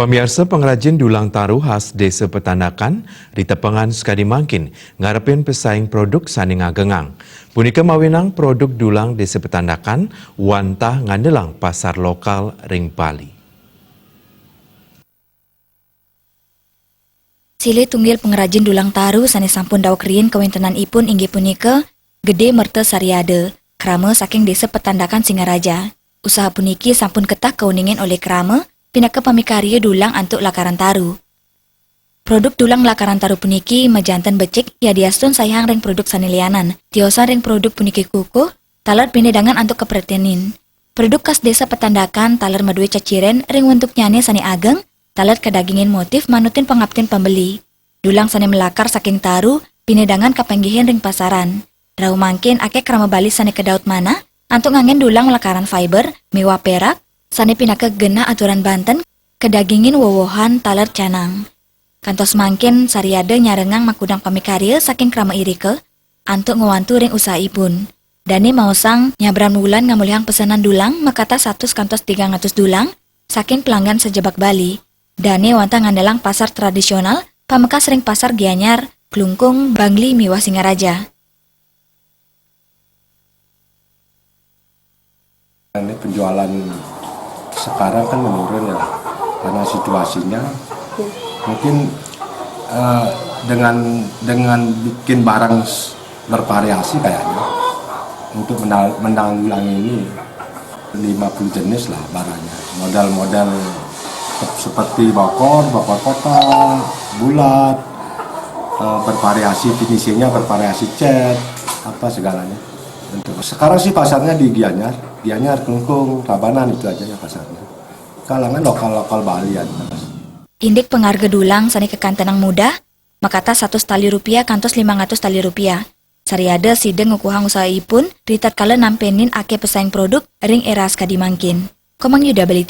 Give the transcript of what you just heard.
Pemirsa pengrajin dulang taru khas Desa Petandakan di Tepengan Sekadi Mangkin ngarepin pesaing produk sani ngagengang. Punika mawinang produk dulang Desa Petandakan wantah ngandelang pasar lokal ring Bali. Sile tunggil pengrajin dulang taru sani sampun dauk rien kawintenan ipun inggih punika Gede Merte Sariade, krama saking Desa Petandakan Singaraja. Usaha puniki sampun ketah kauningin oleh krama pinaka pamikarya dulang antuk lakaran taru. Produk dulang lakaran taru puniki majanten becik ya diastun sayang ring produk sanilianan. Tiosan ring produk puniki kukuh, talar pinedangan antuk kepretenin. Produk khas Desa Petandakan talar madue caciren ring untuk nyane sani ageng, talar kedagingin motif manutin pangaptin pembeli. Dulang sani melakar saking taru, pinedangan kapenggihin ring pasaran. Rau mangkin ake krama bali sani kedaut mana, antuk ngangen dulang lakaran fiber, mewah perak, sani pinaka gena aturan Banten, kedagingin wowohan talar canang. Kantos mangkin Sariade nyarengang makudang pamikarya saking krama irike, antuk ngewantu ring usahaipun. Dani maosang nyabran wulan ngamulihang pesanan dulang makata 100 kantos 300 dulang, saking pelanggan sejebak Bali. Dani wantah ngandalang pasar tradisional, pamekas ring pasar Gianyar, Klungkung, Bangli, miwah Singaraja. Ini penjualan sekarang kan menurun ya, karena situasinya mungkin dengan bikin barang bervariasi kayaknya untuk menanggulangi ini 50 jenis lah barangnya, model-model seperti bokor kotak, bulat, bervariasi finishingnya, bervariasi cat, apa segalanya. Sekarang sih pasarnya di Gianyar, Klungkung, Tabanan itu aja ya pasarnya. Kalangan lokal Bali aja. Indik pengharga dulang sani kekantenang mudah, makata 100 tali rupiah kantos 500 tali rupiah. Sariade sideng ngukuhang usahaipun, ritat kala nampenin ake pesaing produk ring era Sekadi Mangkin. Komang Yuda Bali.